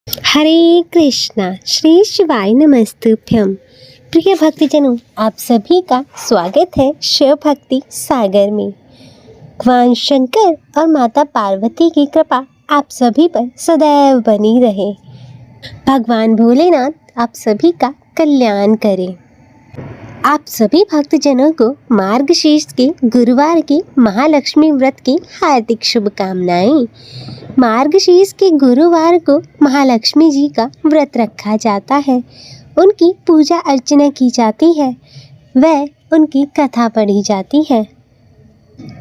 हरे कृष्णा, श्री शिवाय नमस्तुभ्यम। प्रिय भक्तजनों, आप सभी का स्वागत है शिव भक्ति सागर में। भगवान शंकर और माता पार्वती की कृपा आप सभी पर सदैव बनी रहे। भगवान भोलेनाथ आप सभी का कल्याण करें। आप सभी भक्तजनों को मार्गशीर्ष के गुरुवार की महालक्ष्मी व्रत की हार्दिक शुभकामनाएं। मार्गशीर्ष के गुरुवार को महालक्ष्मी जी का व्रत रखा जाता है, उनकी पूजा अर्चना की जाती है, वह उनकी कथा पढ़ी जाती है।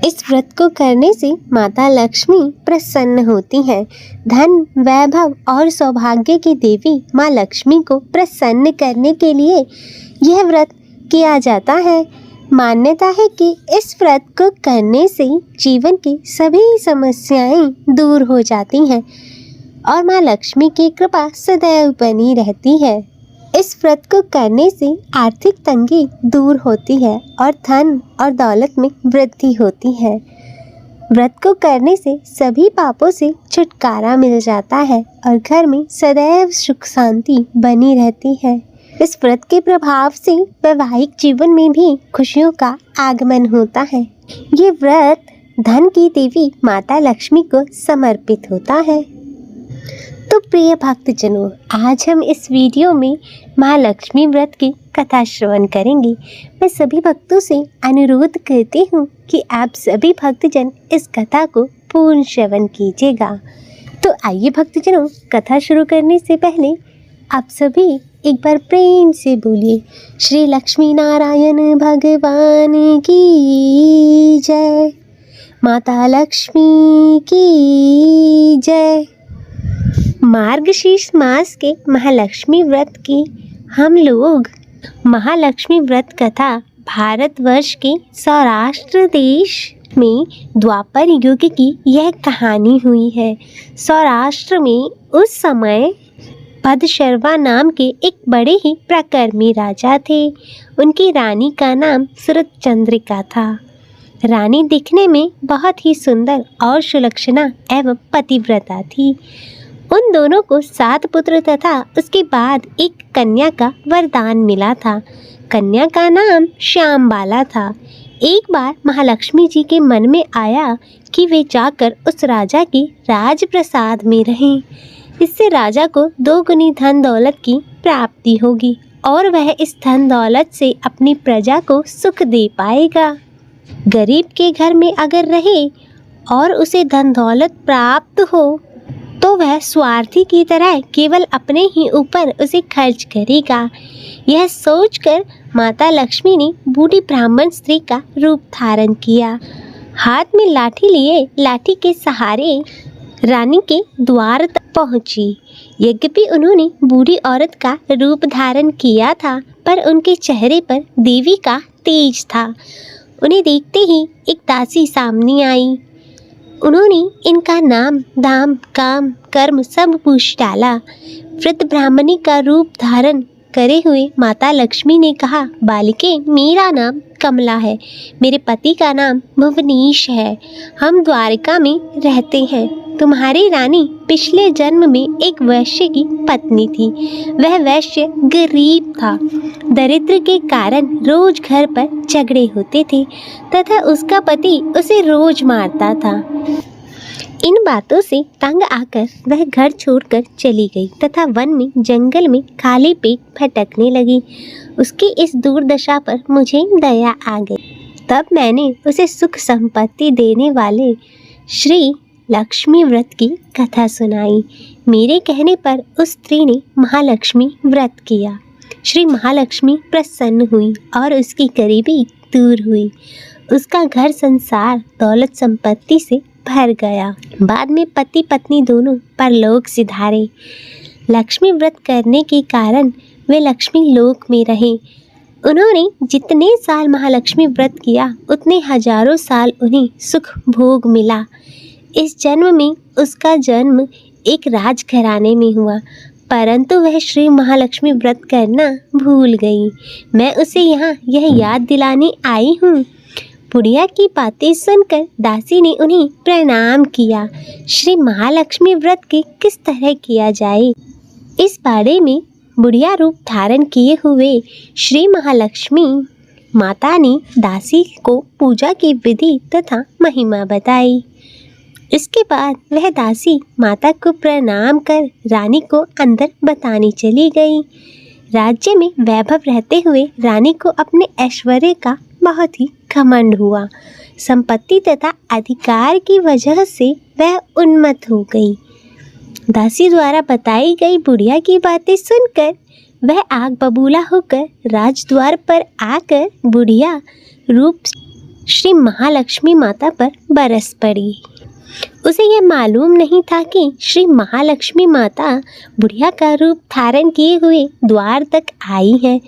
इस व्रत को करने से माता लक्ष्मी प्रसन्न होती है। धन, वैभव और सौभाग्य की देवी माँ लक्ष्मी को प्रसन्न करने के लिए यह व्रत किया जाता है। मान्यता है कि इस व्रत को करने से जीवन की सभी समस्याएं दूर हो जाती हैं और माँ लक्ष्मी की कृपा सदैव बनी रहती है। इस व्रत को करने से आर्थिक तंगी दूर होती है और धन और दौलत में वृद्धि होती है। व्रत को करने से सभी पापों से छुटकारा मिल जाता है और घर में सदैव सुख शांति बनी रहती है। इस व्रत के प्रभाव से वैवाहिक जीवन में भी खुशियों का आगमन होता है। ये व्रत धन की देवी माता लक्ष्मी को समर्पित होता है। तो प्रिय भक्तजनों, आज हम इस वीडियो में माँ लक्ष्मी व्रत की कथा श्रवण करेंगे। मैं सभी भक्तों से अनुरोध करती हूँ कि आप सभी भक्तजन इस कथा को पूर्ण श्रवण कीजिएगा। तो आइए भक्तजनों, कथा शुरू करने से पहले आप सभी एक बार प्रेम से बोलिए, श्री लक्ष्मी नारायण भगवान की जय, माता लक्ष्मी की जय। मार्गशीर्ष मास के महालक्ष्मी व्रत की हम लोग महालक्ष्मी व्रत कथा भारतवर्ष के सौराष्ट्र देश में द्वापर युग की यह कहानी हुई है। सौराष्ट्र में उस समय भद्रशर्वा नाम के एक बड़े ही पराक्रमी राजा थे। उनकी रानी का नाम सुरचंद्रिका था। रानी दिखने में बहुत ही सुंदर और सुलक्षणा एवं पतिव्रता थी। उन दोनों को 7 पुत्र तथा उसके बाद एक कन्या का वरदान मिला था। कन्या का नाम श्यामबाला था। एक बार महालक्ष्मी जी के मन में आया कि वे जाकर उस राजा के राजप्रसाद में रहें। इससे राजा को 2 गुनी धन दौलत की प्राप्ति होगी और वह इस धन दौलत से अपनी प्रजा को सुख दे पाएगा। गरीब के घर में अगर रहे और उसे धन दौलत प्राप्त हो तो वह स्वार्थी की तरह केवल अपने ही ऊपर उसे खर्च करेगा। यह सोचकर माता लक्ष्मी ने बूढ़ी ब्राह्मण स्त्री का रूप धारण किया। हाथ में लाठी लिए लाठी के सहारे रानी के द्वार तक पहुंची। यद्यपि उन्होंने बूढ़ी औरत का रूप धारण किया था, पर उनके चेहरे पर देवी का तेज था। उन्हें देखते ही एक दासी सामने आई। उन्होंने इनका नाम, दाम, काम, कर्म सब पूछ डाला। वृद्ध ब्राह्मणी का रूप धारण करे हुए माता लक्ष्मी ने कहा, बालिके, मेरा नाम कमला है। मेरे पति का नाम भुवनीश है। हम द्वारिका में रहते हैं। तुम्हारी रानी पिछले जन्म में एक वैश्य की पत्नी थी। वह वैश्य गरीब था। दरिद्र के कारण रोज घर पर झगड़े होते थे तथा उसका पति उसे रोज मारता था। इन बातों से तंग आकर वह घर छोड़कर चली गई तथा वन में, जंगल में खाली पेट भटकने लगी। उसकी इस दुर्दशा पर मुझे दया आ गई। तब मैंने उसे सुख संपत्ति देने वाले श्री लक्ष्मी व्रत की कथा सुनाई। मेरे कहने पर उस स्त्री ने महालक्ष्मी व्रत किया। श्री महालक्ष्मी प्रसन्न हुई और उसकी गरीबी दूर हुई। उसका घर संसार दौलत संपत्ति से भर गया। बाद में पति पत्नी दोनों परलोक सिधारे। लक्ष्मी व्रत करने के कारण वे लक्ष्मी लोक में रहे। उन्होंने जितने साल महालक्ष्मी व्रत किया उतने हजारों साल उन्हें सुख भोग मिला। इस जन्म में उसका जन्म एक राजघराने में हुआ, परंतु वह श्री महालक्ष्मी व्रत करना भूल गई। मैं उसे यहाँ यह याद दिलाने आई हूँ। बुढ़िया की बातें सुनकर दासी ने उन्हें प्रणाम किया। श्री महालक्ष्मी व्रत के किस तरह किया जाए इस बारे में बुढ़िया रूप धारण किए हुए श्री महालक्ष्मी माता ने दासी को पूजा की विधि तथा महिमा बताई। इसके बाद वह दासी माता को प्रणाम कर रानी को अंदर बताने चली गई। राज्य में वैभव रहते हुए रानी को अपने ऐश्वर्य का बहुत ही घमंड हुआ। संपत्ति तथा अधिकार की वजह से वह उन्मत्त हो गई। दासी द्वारा बताई गई बुढ़िया की बातें सुनकर वह आग बबूला होकर राजद्वार पर आकर बुढ़िया रूप श्री महालक्ष्मी माता पर बरस पड़ी। उसे यह मालूम नहीं था कि श्री महालक्ष्मी माता बुढ़िया का रूप धारण किए हुए द्वार तक आई है,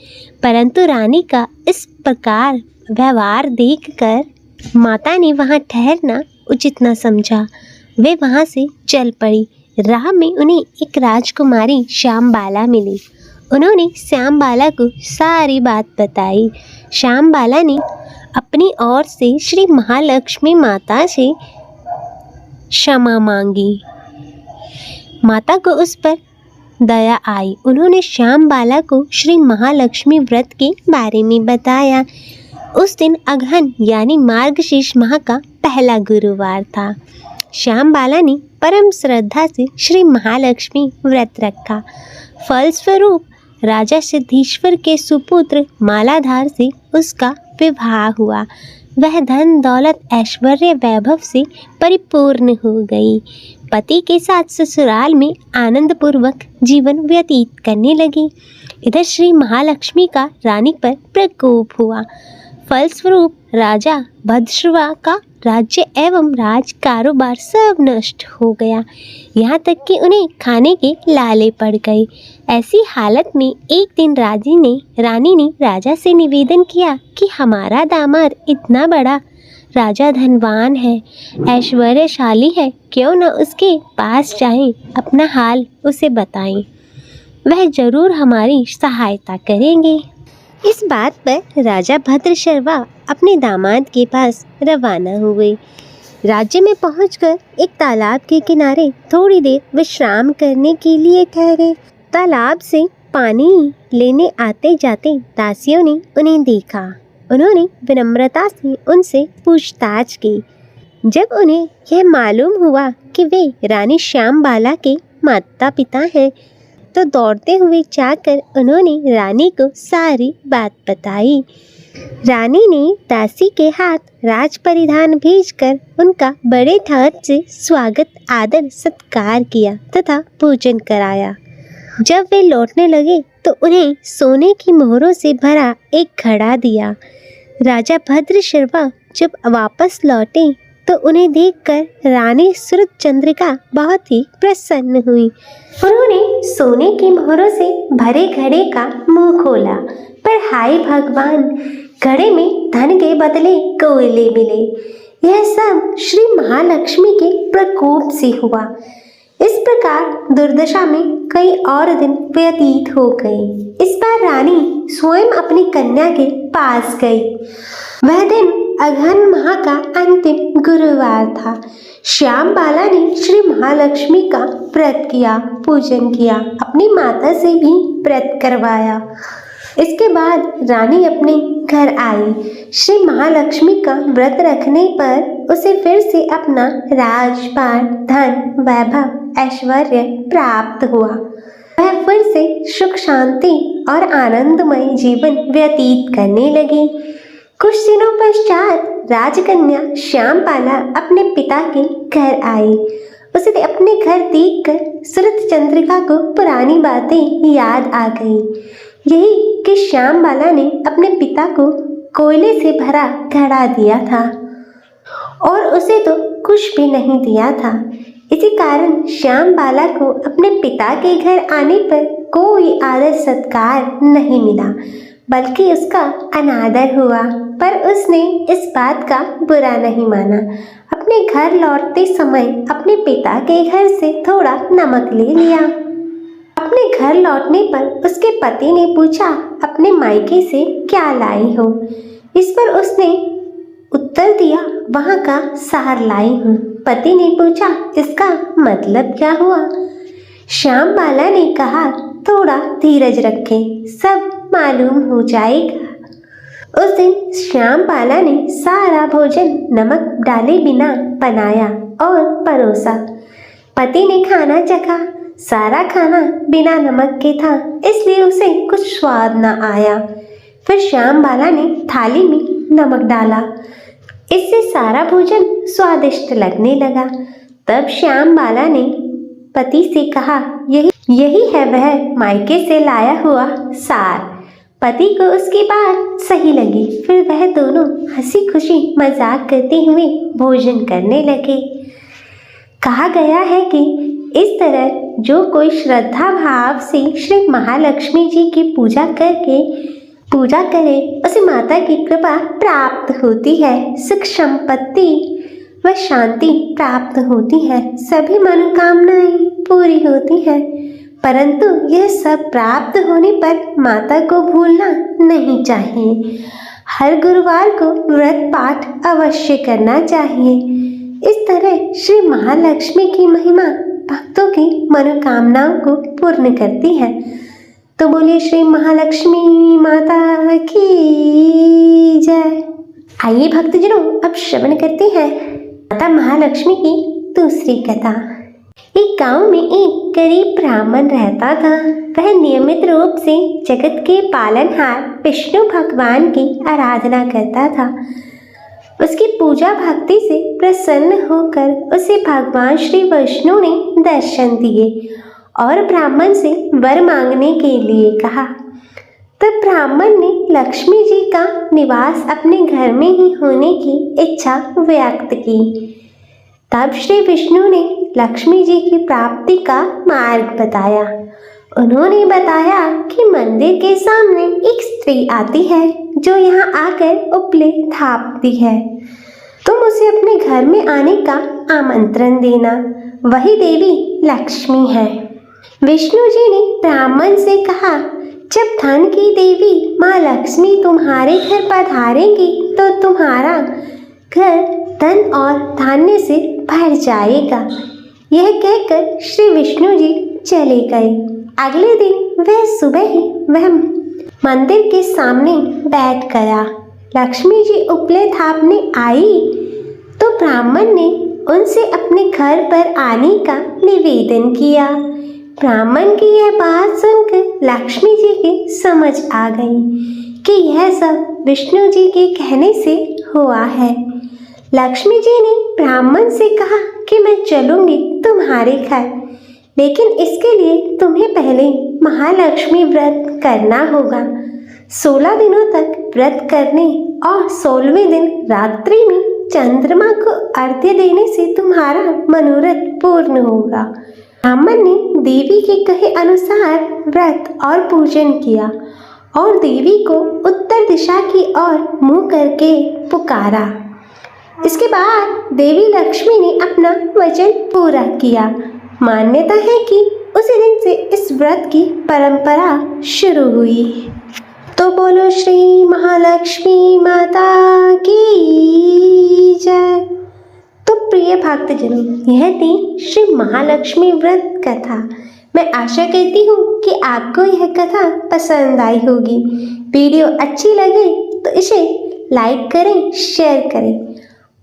परंतु रानी का इस प्रकार व्यवहार देखकर माता ने वहां ठहरना उचित न समझा। वे वहां से चल पड़ी। राह में उन्हें एक राजकुमारी श्यामबाला मिली। उन्होंने श्यामबाला को सारी बात बताई। श्यामबाला ने अपनी ओर से श्री महालक्ष्मी माता से क्षमा मांगी। माता को उस पर दया आई। उन्होंने श्यामबाला को श्री महालक्ष्मी व्रत के बारे में बताया। उस दिन अगहन यानी मार्गशीर्ष माह का पहला गुरुवार था। श्यामबाला ने परम श्रद्धा से श्री महालक्ष्मी व्रत रखा। फलस्वरूप राजा सिद्धेश्वर के सुपुत्र मालाधार से उसका विवाह हुआ। वह धन दौलत ऐश्वर्य वैभव से परिपूर्ण हो गई। पति के साथ ससुराल में आनंद पूर्वक जीवन व्यतीत करने लगी। इधर श्री महालक्ष्मी का रानी पर प्रकोप हुआ। फलस्वरूप राजा भद्रश्रवा का राज्य एवं राज कारोबार सब नष्ट हो गया। यहाँ तक कि उन्हें खाने के लाले पड़ गए। ऐसी हालत में एक दिन रानी ने राजा से निवेदन किया कि हमारा दामाद इतना बड़ा राजा धनवान है, ऐश्वर्यशाली है, क्यों न उसके पास जाएं, अपना हाल उसे बताएं, वह जरूर हमारी सहायता करेंगे। इस बात पर राजा भद्रशर्वा अपने दामाद के पास रवाना हुए। राज्य में पहुंचकर एक तालाब के किनारे थोड़ी देर विश्राम करने के लिए ठहरे। तालाब से पानी लेने आते जाते दासियों ने उन्हें देखा। उन्होंने विनम्रता से उनसे पूछताछ की। जब उन्हें यह मालूम हुआ कि वे रानी श्यामबाला के माता पिता हैं, तो दौड़ते हुए जाकर उन्होंने रानी को सारी बात बताई। रानी ने दासी के हाथ राज परिधान भेजकर उनका बड़े ठाट से स्वागत आदर सत्कार किया तथा भोजन कराया। जब वे लौटने लगे तो उन्हें सोने की मोहरों से भरा एक घड़ा दिया। राजा भद्रशर्वा जब वापस लौटे तो उन्हें देखकर रानी सुरत चंद्रिका बहुत ही प्रसन्न हुई। उन्होंने सोने की मोहरों से भरे घड़े का मुंह खोला, पर हाय भगवान, घड़े में धन के बदले कोयले मिले। यह सब श्री महालक्ष्मी के प्रकोप से हुआ। इस प्रकार दुर्दशा में कई और दिन व्यतीत हो गए। इस बार रानी स्वयं अपनी कन्या के पास गई। वह दिन अगहन माह का अंतिम गुरुवार था। श्यामबाला ने श्री महालक्ष्मी का व्रत किया, पूजन किया, अपनी माता से भी व्रत करवाया। इसके बाद रानी अपने घर आई। श्री महालक्ष्मी का व्रत रखने पर उसे फिर से अपना राजपाट, धन, वैभव, ऐश्वर्य प्राप्त हुआ। वह फिर से सुख शांति और आनंदमय जीवन व्यतीत करने लगी। कुछ दिनों पश्चात राजकन्या श्यामबाला अपने पिता के घर आई। उसे अपने घर देखकर सुरत चंद्रिका को पुरानी बातें याद आ गई। यही कि श्यामबाला ने अपने पिता को कोयले से भरा घड़ा दिया था और उसे तो कुछ भी नहीं दिया था। इसी कारण श्यामबाला को अपने पिता के घर आने पर कोई आदर सत्कार नहीं मिला, बल्कि उसका अनादर हुआ। पर उसने इस बात का बुरा नहीं माना। अपने घर लौटते समय अपने पिता के घर से थोड़ा नमक ले लिया। अपने घर लौटने पर उसके पति ने पूछा, अपने मायके से क्या लाई हो? इस पर उसने उत्तर दिया, वहाँ का सार लाई हूँ। पति ने पूछा, इसका मतलब क्या हुआ? श्याम बाला ने कहा, थोड़ा धीरज रखें, सब मालूम हो जाएगा। उस दिन श्याम बाला ने सारा भोजन नमक डाले बिना बनाया और परोसा। पति ने खाना चखा। सारा खाना बिना नमक के था, इसलिए उसे कुछ स्वाद न आया। फिर श्याम बाला ने थाली में नमक डाला। इससे सारा भोजन स्वादिष्ट लगने लगा। तब श्याम बाला ने पति से कहा, यही है वह मायके से लाया हुआ सार। पति को उसकी बात सही लगी। फिर वह दोनों हंसी खुशी मजाक करते हुए भोजन करने लगे। कहा गया है कि इस तरह जो कोई श्रद्धा भाव से श्री महालक्ष्मी जी की पूजा करे उसे माता की कृपा प्राप्त होती है, सुख संपत्ति व शांति प्राप्त होती है, सभी मनोकामनाएं पूरी होती है। परंतु यह सब प्राप्त होने पर माता को भूलना नहीं चाहिए। हर गुरुवार को व्रत पाठ अवश्य करना चाहिए। इस तरह श्री महालक्ष्मी की महिमा भक्तों की मनोकामनाओं को पूर्ण करती है। तो बोलिए श्री महालक्ष्मी माता की जय। आइए भक्तजनों, अब श्रवण करते हैं माता महालक्ष्मी की दूसरी कथा। एक गांव में एक गरीब ब्राह्मण रहता था। वह नियमित रूप से जगत के पालनहार विष्णु भगवान की आराधना करता था। उसकी पूजा भक्ति से प्रसन्न होकर उसे भगवान श्री विष्णु ने दर्शन दिए और ब्राह्मण से वर मांगने के लिए कहा। तब ब्राह्मण ने लक्ष्मी जी का निवास अपने घर में ही होने की इच्छा व्यक्त की। तब श्री विष्णु ने लक्ष्मी जी की प्राप्ति का मार्ग बताया। उन्होंने बताया कि मंदिर के सामने एक स्त्री आती है जो यहाँ आकर उपले थापती है। तुम उसे अपने घर में आने का आमंत्रण देना, वही देवी लक्ष्मी है। विष्णु जी ने ब्राह्मण से कहा, जब धन की देवी माँ लक्ष्मी तुम्हारे घर पधारेंगी तो तुम्हारा घर धन और धान्य से भर जाएगा। यह कहकर श्री विष्णु जी चले गए। अगले दिन वह सुबह ही वह मंदिर के सामने बैठ गया। लक्ष्मी जी उपले थापने आई तो ब्राह्मण ने उनसे अपने घर पर आने का निवेदन किया। ब्राह्मण की यह बात सुनकर लक्ष्मी जी की समझ आ गई कि यह सब विष्णु जी के कहने से हुआ है। लक्ष्मी जी ने ब्राह्मण से कहा कि मैं चलूंगी तुम्हारे घर, लेकिन इसके लिए तुम्हें पहले महालक्ष्मी व्रत करना होगा। 16 दिनों तक व्रत करने और 16वें दिन रात्रि में चंद्रमा को अर्घ्य देने से तुम्हारा मनोरथ पूर्ण होगा। ब्राह्मण ने देवी के कहे अनुसार व्रत और पूजन किया और देवी को उत्तर दिशा की ओर मुंह करके पुकारा। इसके बाद देवी लक्ष्मी ने अपना वचन पूरा किया। मान्यता है कि उसी दिन से इस व्रत की परंपरा शुरू हुई। तो बोलो श्री महालक्ष्मी माता की जय। तो प्रिय भक्तजनों, यह थी श्री महालक्ष्मी व्रत कथा। मैं आशा करती हूँ कि आपको यह कथा पसंद आई होगी। वीडियो अच्छी लगे तो इसे लाइक करें, शेयर करें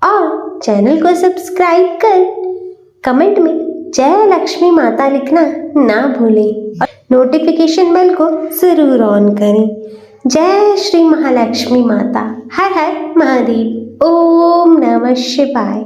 और चैनल को सब्सक्राइब कर कमेंट में जय लक्ष्मी माता लिखना ना भूलें और नोटिफिकेशन बेल को जरूर ऑन करें। जय श्री महालक्ष्मी माता। हर हर महादेव। ओम नमः शिवाय।